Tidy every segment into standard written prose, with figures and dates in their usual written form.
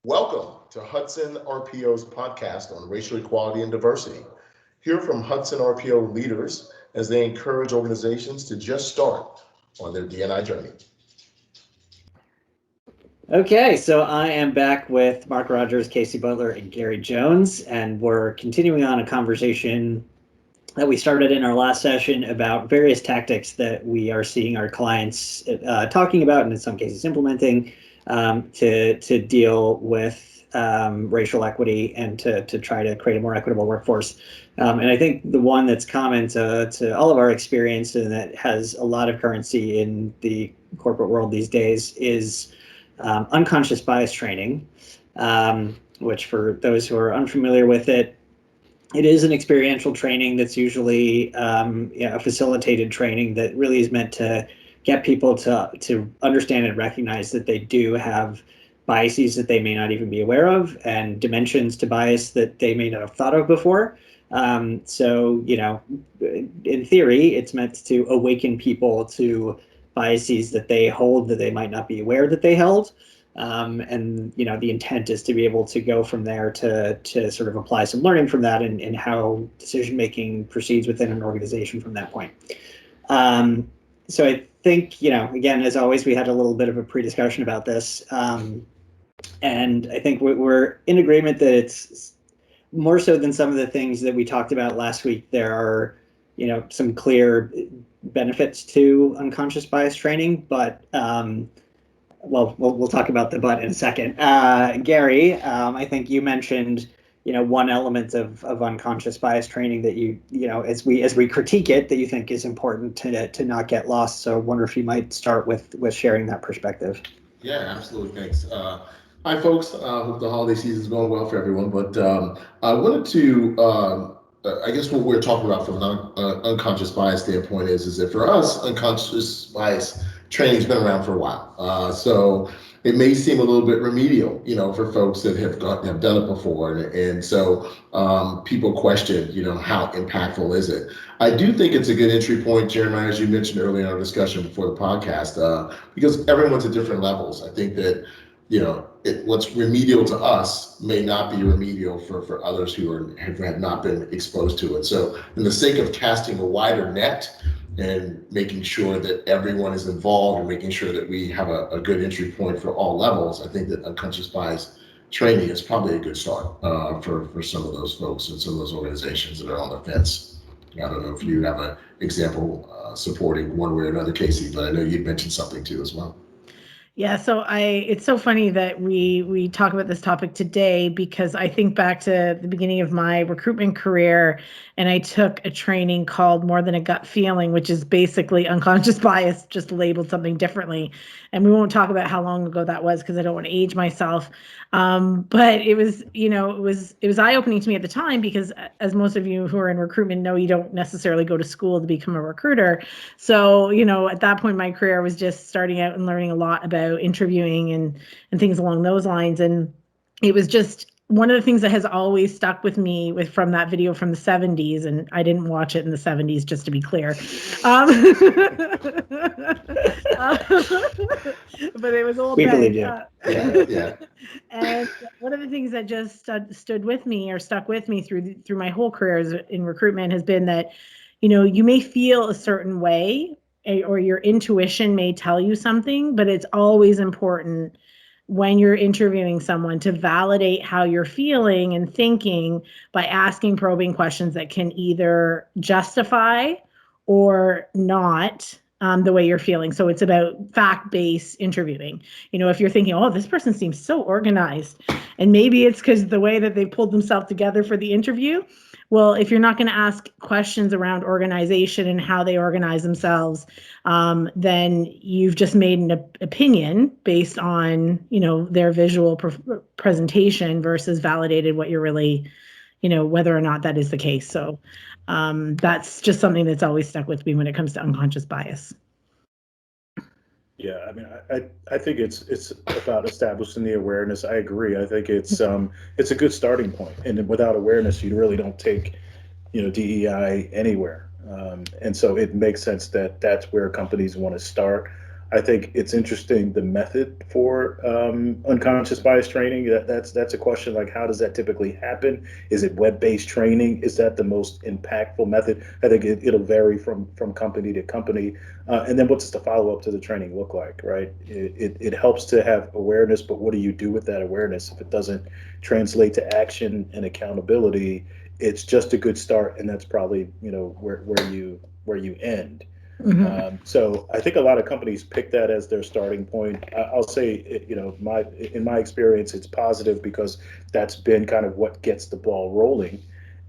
Welcome to Hudson RPO's podcast on racial equality and diversity. Hear from Hudson RPO leaders as they encourage organizations to just start on their D&I journey. Okay, so I am back with Mark Rogers, Casey Butler, and Gary Jones, and we're continuing on a conversation that we started in our last session about various tactics that we are seeing our clients talking about, and in some cases implementing, to deal with racial equity and to try to create a more equitable workforce. And I think the one that's common to all of our experience and that has a lot of currency in the corporate world these days is unconscious bias training, which for those who are unfamiliar with it, it is an experiential training that's usually a facilitated training that really is meant to get people to understand and recognize that they do have biases that they may not even be aware of and dimensions to bias that they may not have thought of before. So, in theory, it's meant to awaken people to biases that they hold that they might not be aware that they held. And the intent is to be able to go from there to sort of apply some learning from that and how decision making proceeds within an organization from that point. So I think, again, as always, we had a little bit of a pre-discussion about this. And I think we're in agreement that it's more so than some of the things that we talked about last week. There are, some clear benefits to unconscious bias training, but we'll talk about the but in a second. Gary, I think you mentioned, one element of unconscious bias training that as we critique it, that you think is important to not get lost. So I wonder if you might start with sharing that perspective. Yeah, absolutely. Thanks. Hi, folks. Hope the holiday season is going well for everyone. But I wanted to, I guess what we're talking about from an unconscious bias standpoint is that for us, unconscious bias training has been around for a while. So it may seem a little bit remedial, for folks that have done it before. And so people question, how impactful is it? I do think it's a good entry point, Jeremiah, as you mentioned earlier in our discussion before the podcast, because everyone's at different levels. I think that, what's remedial to us may not be remedial for others who have not been exposed to it. So in the sake of casting a wider net and making sure that everyone is involved and making sure that we have a good entry point for all levels, I think that unconscious bias training is probably a good start for some of those folks and some of those organizations that are on the fence. I don't know if you have an example supporting one way or another, Casey, but I know you'd mentioned something too as well. Yeah, so it's so funny that we talk about this topic today because I think back to the beginning of my recruitment career and I took a training called More Than a Gut Feeling, which is basically unconscious bias, just labeled something differently. And we won't talk about how long ago that was because I don't want to age myself. But it was, it was eye-opening to me at the time because as most of you who are in recruitment know, you don't necessarily go to school to become a recruiter. So, at that point in my career, I was just starting out and learning a lot about interviewing and things along those lines. And it was just one of the things that has always stuck with me from that video from the 70s, and I didn't watch it in the 70s, just to be clear. But it was old. We believe you. Yeah. And one of the things that just stood with me or stuck with me through my whole career in recruitment has been that, you may feel a certain way or your intuition may tell you something, but it's always important when you're interviewing someone to validate how you're feeling and thinking by asking probing questions that can either justify or not the way you're feeling. So it's about fact-based interviewing. If you're thinking, oh, this person seems so organized, and maybe it's because the way that they pulled themselves together for the interview. Well, if you're not going to ask questions around organization and how they organize themselves, then you've just made an opinion based on, their visual presentation versus validated what you're really, whether or not that is the case. So that's just something that's always stuck with me when it comes to unconscious bias. Yeah, I mean, I think it's about establishing the awareness. I agree. I think it's a good starting point, and without awareness, you really don't take, DEI anywhere. And so it makes sense that that's where companies want to start. I think it's interesting the method for unconscious bias training. That's a question, like, how does that typically happen? Is it web-based training? Is that the most impactful method? I think it'll vary from company to company. And then what does the follow-up to the training look like, right? It helps to have awareness, but what do you do with that awareness? If it doesn't translate to action and accountability, it's just a good start, and that's probably, where you end. Mhm. So I think a lot of companies pick that as their starting point. I'll say, in my experience, it's positive because that's been kind of what gets the ball rolling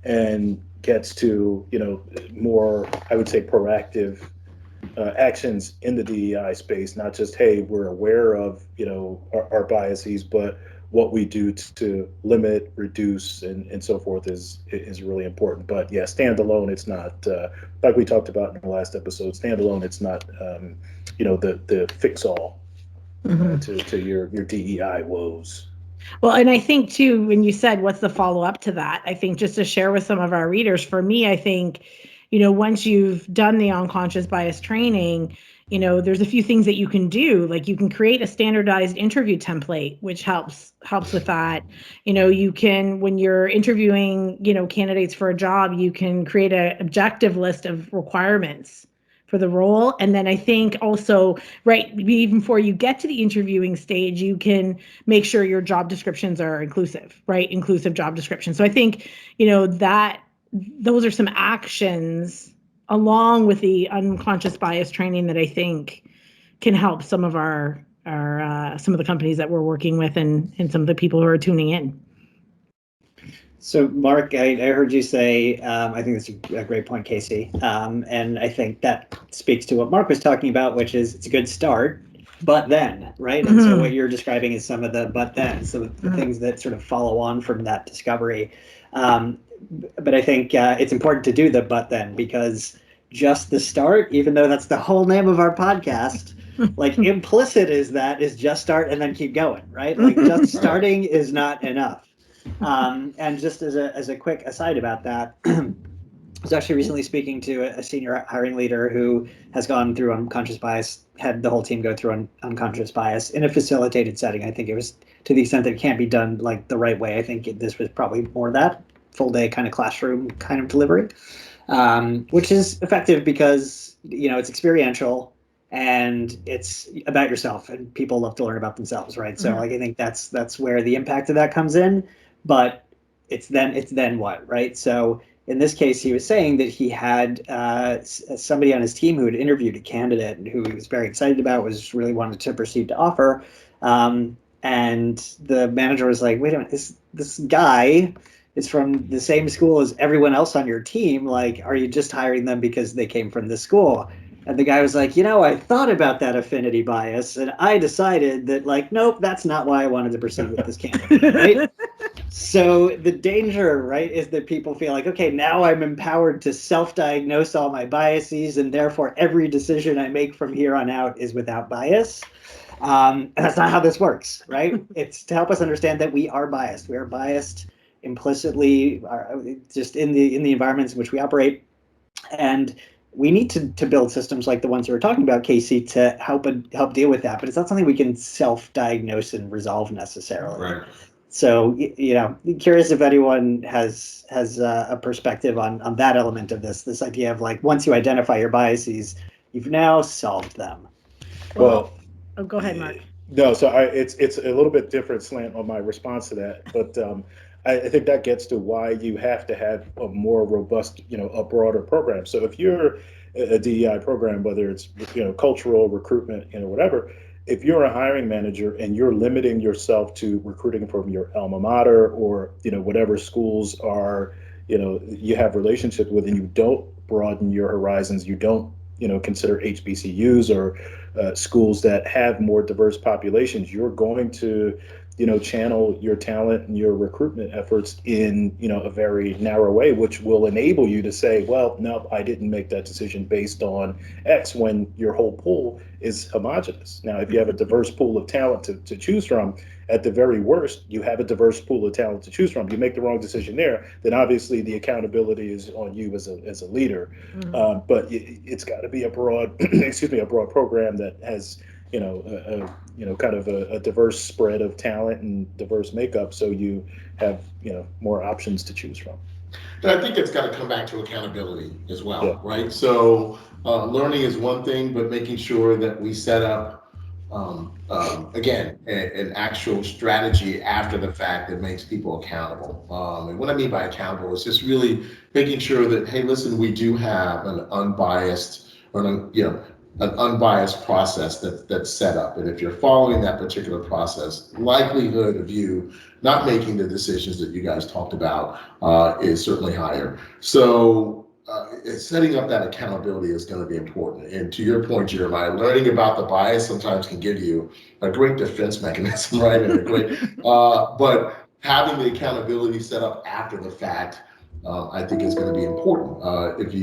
and gets to, more, I would say, proactive actions in the DEI space, not just, hey, we're aware of, our biases, but what we do to limit, reduce, and so forth is really important. But yeah, standalone, it's not, like we talked about in the last episode, standalone, it's not, the fix all Mhm. to your DEI woes. Well, and I think too, when you said what's the follow up to that, I think just to share with some of our readers, for me, I think, once you've done the unconscious bias training, there's a few things that you can do. Like you can create a standardized interview template, which helps with that. You can, when you're interviewing, candidates for a job, you can create an objective list of requirements for the role. And then I think also, right, even before you get to the interviewing stage, you can make sure your job descriptions are inclusive, right? Inclusive job descriptions. So I think, that those are some actions along with the unconscious bias training that I think can help some of our some of the companies that we're working with and some of the people who are tuning in. So, Mark, I heard you say, I think that's a great point, Casey. And I think that speaks to what Mark was talking about, which is it's a good start, but then, right? And so what you're describing is some of the but then, so the things that sort of follow on from that discovery. But I think it's important to do the but then, because just the start, even though that's the whole name of our podcast, like implicit is just start and then keep going, right? Like just starting is not enough. And just as a quick aside about that, I was actually recently speaking to a senior hiring leader who has gone through unconscious bias, had the whole team go through unconscious bias in a facilitated setting. I think it was to the extent that it can't be done like the right way. I think this was probably more that full day kind of classroom kind of delivery, which is effective because, it's experiential and it's about yourself, and people love to learn about themselves, right? So like, I think that's where the impact of that comes in. But it's then what, right? So in this case, he was saying that he had somebody on his team who had interviewed a candidate and who he was very excited about, was really wanted to proceed to offer. And the manager was like, wait a minute, this guy is from the same school as everyone else on your team. Like, are you just hiring them because they came from this school? And the guy was like, I thought about that affinity bias and I decided that, like, nope, that's not why I wanted to proceed with this candidate, right? So the danger, right, is that people feel like, okay, now I'm empowered to self-diagnose all my biases, and therefore every decision I make from here on out is without bias. And that's not how this works, right? It's to help us understand that we are biased. We are biased implicitly, just in the environments in which we operate. And we need to build systems like the ones you were talking about, Casey, to help deal with that. But it's not something we can self-diagnose and resolve necessarily. Right. So, curious if anyone has a perspective on that element of this idea of, like, once you identify your biases, you've now solved them. Well, go ahead, Mark. No, so it's a little bit different slant on my response to that, but I think that gets to why you have to have a more robust, a broader program. So if you're a DEI program, whether it's cultural recruitment, whatever, if you're a hiring manager and you're limiting yourself to recruiting from your alma mater or whatever schools are you have relationships with, and you don't broaden your horizons, you don't consider HBCUs or schools that have more diverse populations, you're going to channel your talent and your recruitment efforts in a very narrow way, which will enable you to say, well, no, I didn't make that decision based on X, when your whole pool is homogenous. Now, if you have a diverse pool of talent to choose from, at the very worst, you have a diverse pool of talent to choose from. You make the wrong decision there, then obviously the accountability is on you as a leader. But it's got to be a broad, a broad program that has kind of a diverse spread of talent and diverse makeup, so you have more options to choose from. And I think it's got to come back to accountability as well, Yeah. right? So learning is one thing, but making sure that we set up again, an actual strategy after the fact that makes people accountable. And what I mean by accountable is just really making sure that, hey, listen, we do have an unbiased or an unbiased process that's set up. And if you're following that particular process, likelihood of you not making the decisions that you guys talked about is certainly higher. So setting up that accountability is going to be important. And to your point, Jeremiah, learning about the bias sometimes can give you a great defense mechanism, right? And a great, but having the accountability set up after the fact, I think is going to be important if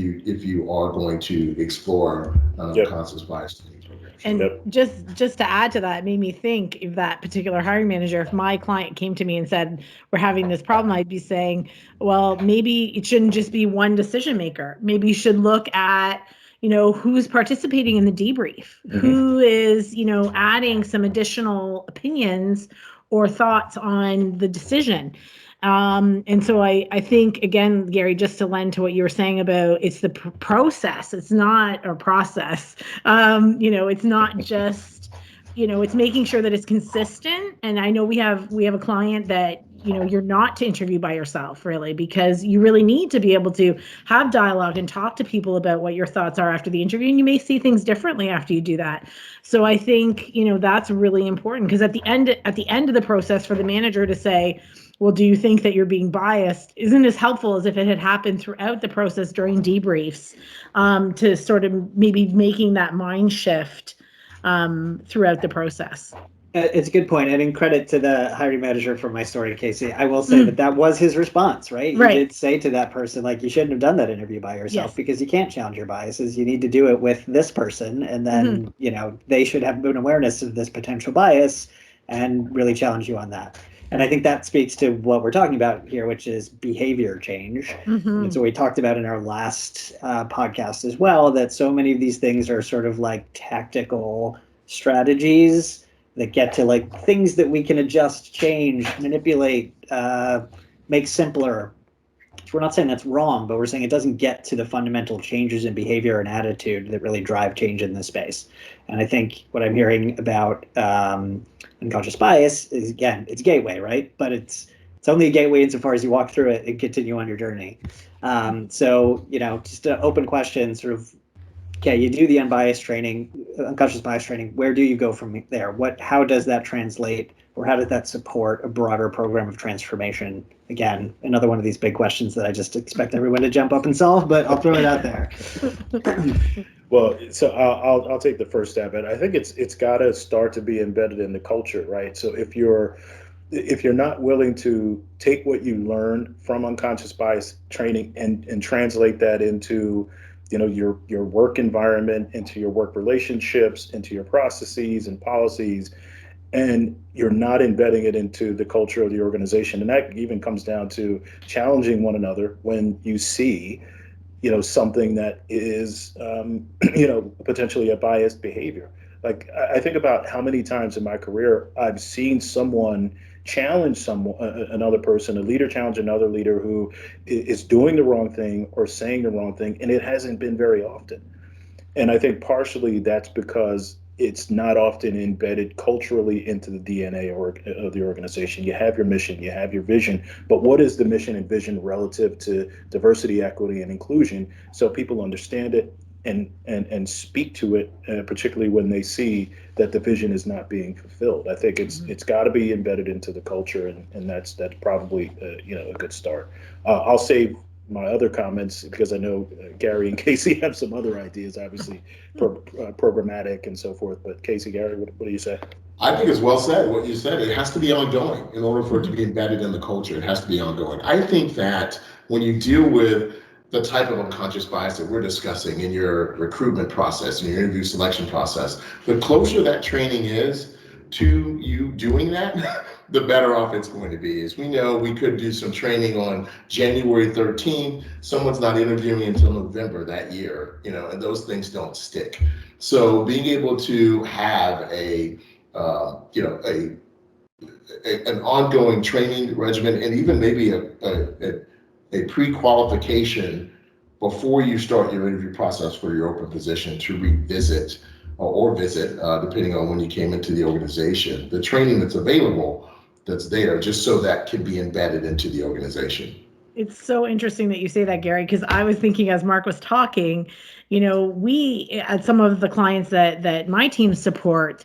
you are going to explore unconscious bias training programs. And just to add to that, it made me think if that particular hiring manager, if my client came to me and said, we're having this problem, I'd be saying, well, maybe it shouldn't just be one decision maker. Maybe you should look at, who's participating in the debrief, who is, adding some additional opinions or thoughts on the decision. And so I think, again, Gary, just to lend to what you were saying about it's the process, it's not a process. It's not just, it's making sure that it's consistent. And I know we have a client that, you're not to interview by yourself really, because you really need to be able to have dialogue and talk to people about what your thoughts are after the interview. And you may see things differently after you do that. So I think, that's really important, because at the end of the process for the manager to say, well, do you think that you're being biased, isn't as helpful as if it had happened throughout the process during debriefs, to sort of maybe making that mind shift throughout the process. It's a good point. And in credit to the hiring manager for my story, Casey, I will say that was his response, right? Right. He did say to that person, like, you shouldn't have done that interview by yourself because you can't challenge your biases. You need to do it with this person. And then, they should have an awareness of this potential bias and really challenge you on that. And I think that speaks to what we're talking about here, which is behavior change. And so we talked about in our last podcast as well, that so many of these things are sort of like tactical strategies that get to like things that we can adjust, change, manipulate, make simpler. So we're not saying that's wrong, but we're saying it doesn't get to the fundamental changes in behavior and attitude that really drive change in this space. And I think what I'm hearing about unconscious bias is, again, it's a gateway, right? But it's only a gateway insofar as you walk through it and continue on your journey. So, just an open question, sort of, okay, you do the unconscious bias training. Where do you go from there? How does that translate, or how does that support a broader program of transformation? Again, another one of these big questions that I just expect everyone to jump up and solve, but I'll throw it out there. Well, so I'll take the first stab at it. I think it's got to start to be embedded in the culture, right? So if you're not willing to take what you learn from unconscious bias training and translate that into your work environment, into your work relationships, into your processes and policies, and you're not embedding it into the culture of the organization. And that even comes down to challenging one another when you see, something that is, potentially a biased behavior. Like I think about how many times in my career I've seen someone challenge another person, a leader challenge another leader who is doing the wrong thing or saying the wrong thing, and it hasn't been very often. And I think partially that's because it's not often embedded culturally into the DNA of the organization. You have your mission, you have your vision, but what is the mission and vision relative to diversity, equity, and inclusion, so people understand it and speak to it, particularly when they see that the vision is not being fulfilled. I think it's got to be embedded into the culture, and that's probably a good start. I'll save my other comments because I know Gary and Casey have some other ideas, obviously programmatic and so forth. But Casey, Gary, what do you say? I think it's well said. What you said, it has to be ongoing in order for it to be embedded in the culture. It has to be ongoing. I think that when you deal with the type of unconscious bias that we're discussing in your recruitment process, in your interview selection process, the closer that training is to you doing that, the better off it's going to be. As we know, we could do some training on January 13th. Someone's not interviewing until November that year, and those things don't stick. So being able to have an ongoing training regimen, and even maybe a pre-qualification before you start your interview process for your open position to revisit or visit, depending on when you came into the organization, the training that's available, that's there, just so that can be embedded into the organization. It's so interesting that you say that, Gary, because I was thinking as Mark was talking, we, at some of the clients that my team support,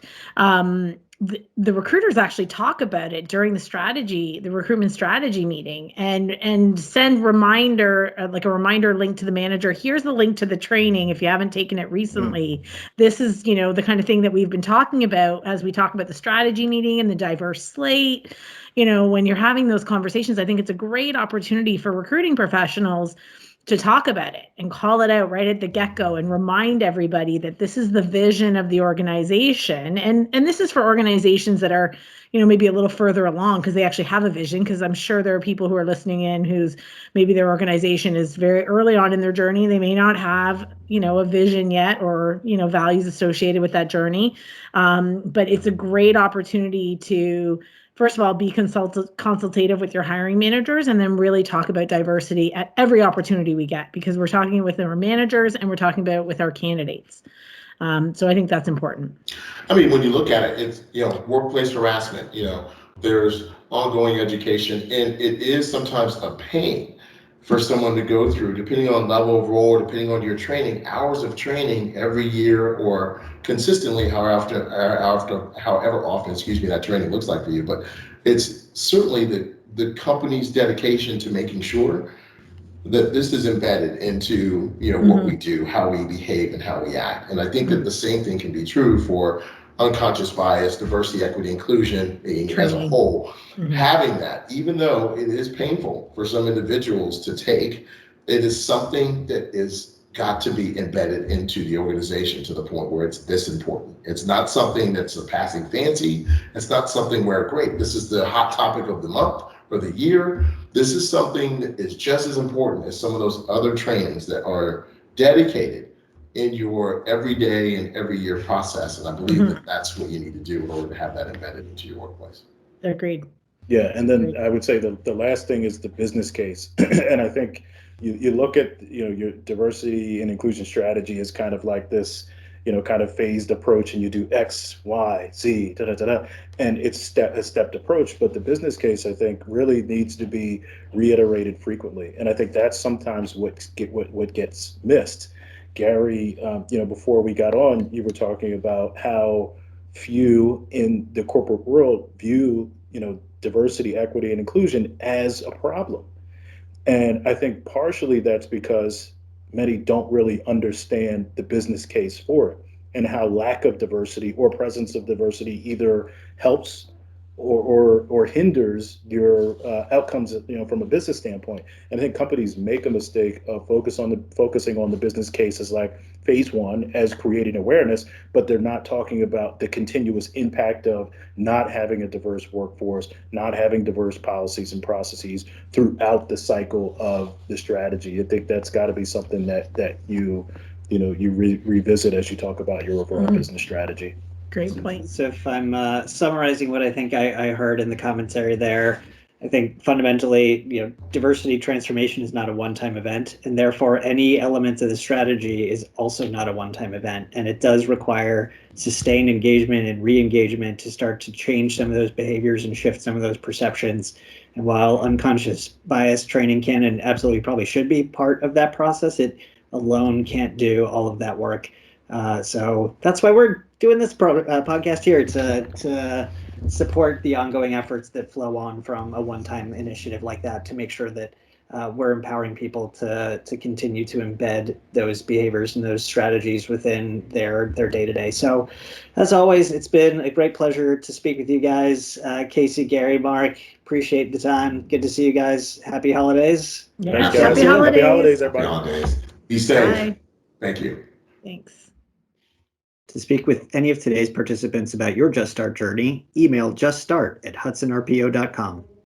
the recruiters actually talk about it during the recruitment strategy meeting, and send reminder, like a reminder link to the manager. Here's the link to the training if you haven't taken it recently. This is, the kind of thing that we've been talking about as we talk about the strategy meeting and the diverse slate. When you're having those conversations, I think it's a great opportunity for recruiting professionals to talk about it and call it out right at the get-go and remind everybody that this is the vision of the organization. And this is for organizations that are, maybe a little further along because they actually have a vision, because I'm sure there are people who are listening in whose maybe their organization is very early on in their journey. They may not have, a vision yet, or, values associated with that journey. But it's a great opportunity to, first of all, be consultative with your hiring managers, and then really talk about diversity at every opportunity we get, because we're talking with our managers and we're talking about it with our candidates. So I think that's important. I mean, when you look at it, it's, workplace harassment, there's ongoing education, and it is sometimes a pain for someone to go through, depending on level of role, depending on your training, hours of training every year or consistently, however often, that training looks like for you. But it's certainly the company's dedication to making sure that this is embedded into, what we do, how we behave, and how we act. And I think that the same thing can be true for unconscious bias, diversity, equity, inclusion as a whole. Having that, even though it is painful for some individuals to take, it is something that is got to be embedded into the organization to the point where it's this important. It's not something that's a passing fancy. It's not something where, great, this is the hot topic of the month or the year. This is something that is just as important as some of those other trainings that are dedicated in your everyday and every year process. And I believe that that's what you need to do in order to have that embedded into your workplace. Agreed. Yeah, and then I would say the last thing is the business case. And I think you look at, your diversity and inclusion strategy is kind of like this, kind of phased approach, and you do X, Y, Z, and it's a stepped approach. But the business case, I think, really needs to be reiterated frequently. And I think that's sometimes what gets missed. Gary, before we got on, you were talking about how few in the corporate world view, diversity, equity, and inclusion as a problem. And I think partially that's because many don't really understand the business case for it, and how lack of diversity or presence of diversity either helps or hinders your outcomes, from a business standpoint. And I think companies make a mistake of focusing on the business case as like phase one, as creating awareness, but they're not talking about the continuous impact of not having a diverse workforce, not having diverse policies and processes throughout the cycle of the strategy. I think that's got to be something that you revisit as you talk about your overall business strategy. Great point. So if I'm summarizing what I think I heard in the commentary there, I think fundamentally, diversity transformation is not a one-time event, and therefore any element of the strategy is also not a one-time event. And it does require sustained engagement and re-engagement to start to change some of those behaviors and shift some of those perceptions. And while unconscious bias training can and absolutely probably should be part of that process, it alone can't do all of that work. So that's why we're doing this podcast here, to support the ongoing efforts that flow on from a one-time initiative like that, to make sure that we're empowering people to continue to embed those behaviors and those strategies within their day-to-day. So as always, it's been a great pleasure to speak with you guys. Casey, Gary, Mark, appreciate the time. Good to see you guys. Happy holidays. Yeah. Thanks, guys. Happy holidays. Everybody. Happy holidays. Be safe. Bye. Thank you. Thanks. To speak with any of today's participants about your Just Start journey, email juststart@hudsonrpo.com.